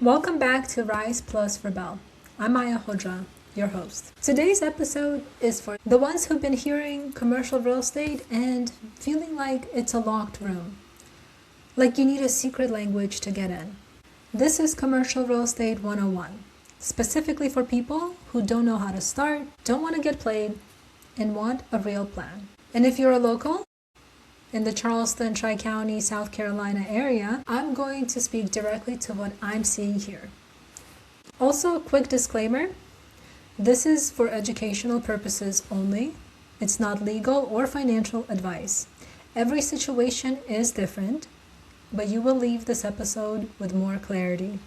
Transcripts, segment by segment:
Welcome back to Rise Plus Rebel. I'm Maya Hodra, your host. Today's episode is for the ones who've been hearing commercial real estate and feeling like it's a locked room, like you need a secret language to get in. This is Commercial Real Estate 101, specifically for people who don't know how to start, don't want to get played, and want a real plan. And if you're a local in the Charleston Tri-County, South Carolina area, I'm going to speak directly to what I'm seeing here. Also, a quick disclaimer, this is for educational purposes only. It's not legal or financial advice. Every situation is different, but you will leave this episode with more clarity.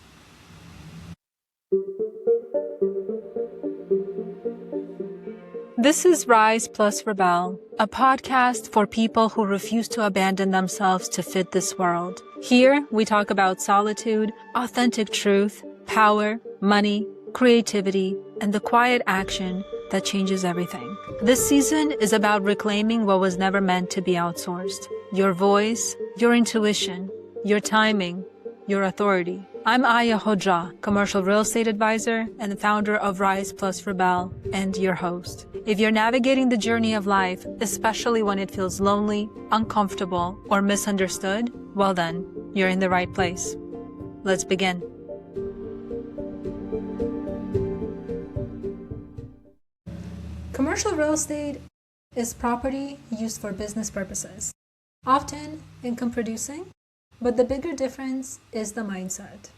This is Rise Plus Rebel, a podcast for people who refuse to abandon themselves to fit this world. Here, we talk about solitude, authentic truth, power, money, creativity, and the quiet action that changes everything. This season is about reclaiming what was never meant to be outsourced. Your voice, your intuition, your timing, your authority. I'm Aya Hodra, commercial real estate advisor and the founder of Rise Plus Rebel, and your host. If you're navigating the journey of life, especially when it feels lonely, uncomfortable, or misunderstood, well then, you're in the right place. Let's begin. Commercial real estate is property used for business purposes, often income producing, but the bigger difference is the mindset.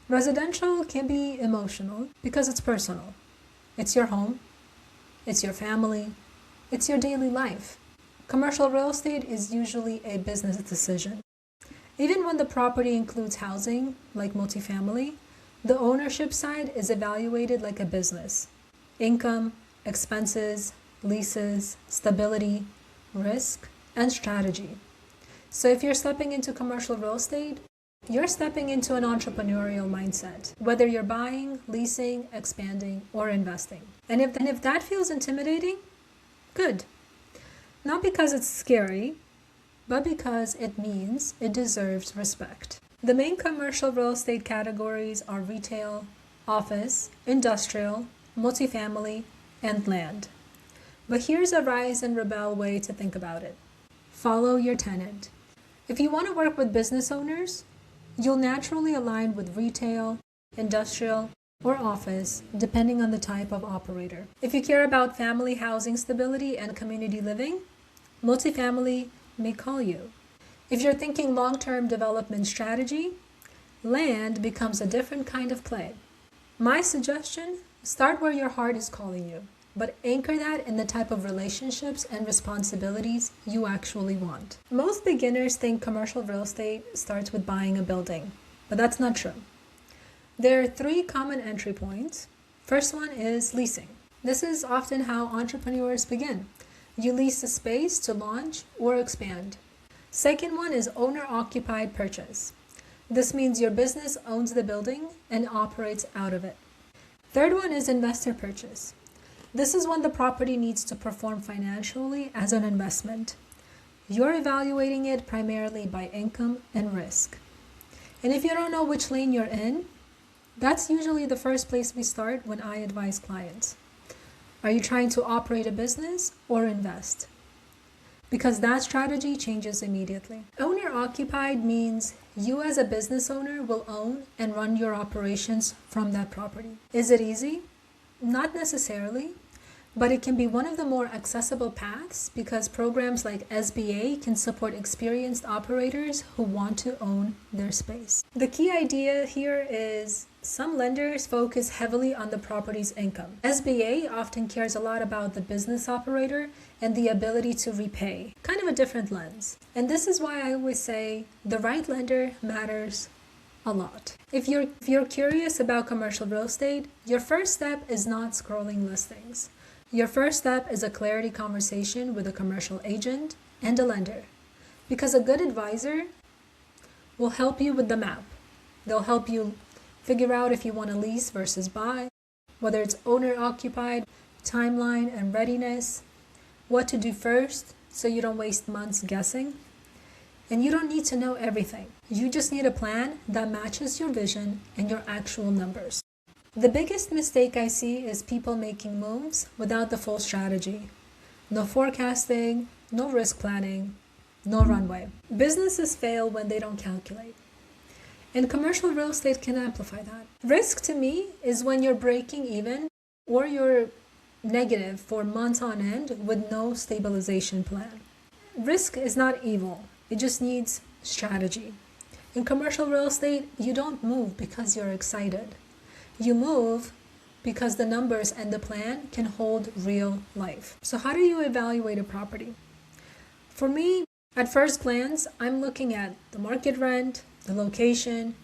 Residential can be emotional because it's personal. It's your home, it's your family, it's your daily life. Commercial real estate is usually a business decision. Even when the property includes housing, like multifamily, the ownership side is evaluated like a business. Income, expenses, leases, stability, risk, and strategy. So if you're stepping into commercial real estate, you're stepping into an entrepreneurial mindset, whether you're buying, leasing, expanding, or investing. And if that feels intimidating, good. Not because it's scary, but because it means it deserves respect. The main commercial real estate categories are retail, office, industrial, multifamily, and land. But here's a rise and rebel way to think about it. Follow your tenant. If you want to work with business owners, you'll naturally align with retail, industrial, or office, depending on the type of operator. If you care about family housing stability and community living, multifamily may call you. If you're thinking long-term development strategy, land becomes a different kind of play. My suggestion, start where your heart is calling you, but anchor that in the type of relationships and responsibilities you actually want. Most beginners think commercial real estate starts with buying a building, but that's not true. There are 3 common entry points. First one is leasing. This is often how entrepreneurs begin. You lease a space to launch or expand. Second one is owner-occupied purchase. This means your business owns the building and operates out of it. Third one is investor purchase. This is when the property needs to perform financially as an investment. You're evaluating it primarily by income and risk. And if you don't know which lane you're in, that's usually the first place we start when I advise clients. Are you trying to operate a business or invest? Because that strategy changes immediately. Owner-occupied means you as a business owner will own and run your operations from that property. Is it easy? Not necessarily, but it can be one of the more accessible paths because programs like SBA can support experienced operators who want to own their space. The key idea here is some lenders focus heavily on the property's income. SBA often cares a lot about the business operator and the ability to repay, kind of a different lens. And this is why I always say the right lender matters a lot. If you're curious about commercial real estate, your first step is not scrolling listings. Your first step is a clarity conversation with a commercial agent and a lender. Because a good advisor will help you with the map. They'll help you figure out if you want to lease versus buy, whether it's owner-occupied, timeline and readiness, what to do first so you don't waste months guessing. And you don't need to know everything. You just need a plan that matches your vision and your actual numbers. The biggest mistake I see is people making moves without the full strategy. No forecasting, no risk planning, no runway. Businesses fail when they don't calculate. And commercial real estate can amplify that. Risk to me is when you're breaking even or you're negative for months on end with no stabilization plan. Risk is not evil. It just needs strategy. In commercial real estate, you don't move because you're excited. You move because the numbers and the plan can hold real life. So how do you evaluate a property? For me, at first glance, I'm looking at the market rent, the location,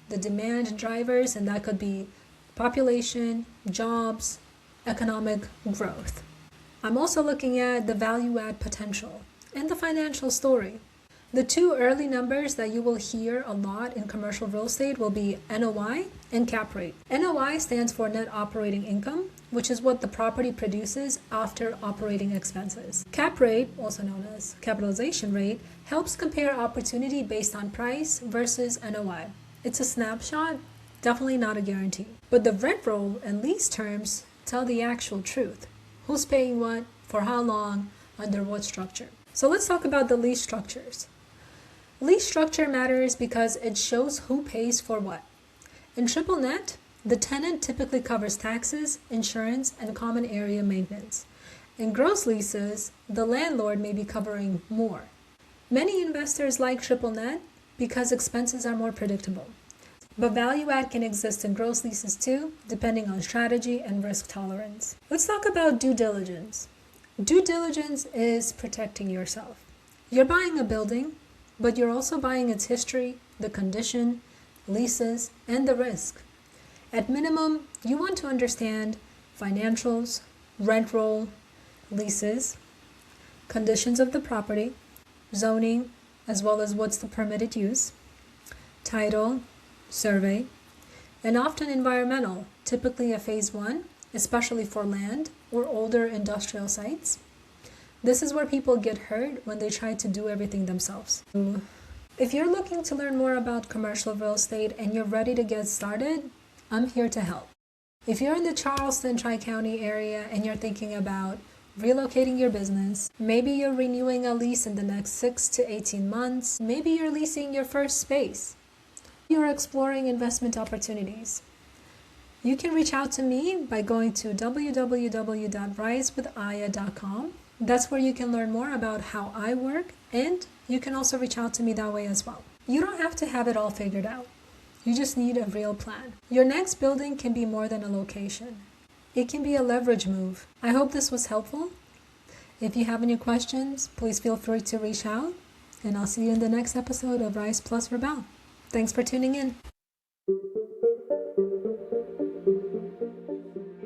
the demand drivers, and that could be population, jobs, economic growth. I'm also looking at the value add potential and the financial story. The two early numbers that you will hear a lot in commercial real estate will be NOI and cap rate. NOI stands for net operating income, which is what the property produces after operating expenses. Cap rate, also known as capitalization rate, helps compare opportunity based on price versus NOI. It's a snapshot, definitely not a guarantee. But the rent roll and lease terms tell the actual truth. Who's paying what, for how long, under what structure. So let's talk about the lease structures. Lease structure matters because it shows who pays for what. In triple net, the tenant typically covers taxes, insurance, and common area maintenance. In gross leases, the landlord may be covering more. Many investors like triple net because expenses are more predictable. But value add can exist in gross leases too, depending on strategy and risk tolerance. Let's talk about due diligence. Due diligence is protecting yourself. You're buying a building, but you're also buying its history, the condition, leases, and the risk. At minimum, you want to understand financials, rent roll, leases, conditions of the property, zoning, as well as what's the permitted use, title, survey, and often environmental, typically a phase 1, especially for land or older industrial sites. This is where people get hurt when they try to do everything themselves. If you're looking to learn more about commercial real estate and you're ready to get started, I'm here to help. If you're in the Charleston Tri-County area and you're thinking about relocating your business, maybe you're renewing a lease in the next 6 to 18 months, maybe you're leasing your first space, you're exploring investment opportunities, you can reach out to me by going to www.risewithaya.com. That's where you can learn more about how I work, and you can also reach out to me that way as well. You don't have to have it all figured out. You just need a real plan. Your next building can be more than a location. It can be a leverage move. I hope this was helpful. If you have any questions, please feel free to reach out, and I'll see you in the next episode of Rise Plus Rebel. Thanks for tuning in.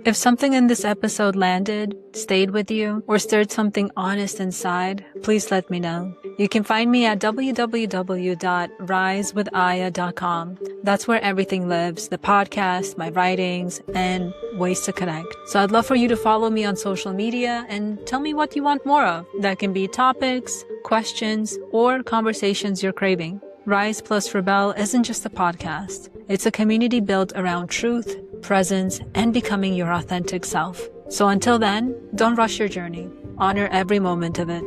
If something in this episode landed, stayed with you, or stirred something honest inside, please let me know. You can find me at www.risewithaya.com. That's where everything lives, the podcast, my writings, and ways to connect. So I'd love for you to follow me on social media and tell me what you want more of. That can be topics, questions, or conversations you're craving. Rise Plus Rebel isn't just a podcast. It's a community built around truth, presence, and becoming your authentic self. So until then, don't rush your journey. Honor every moment of it.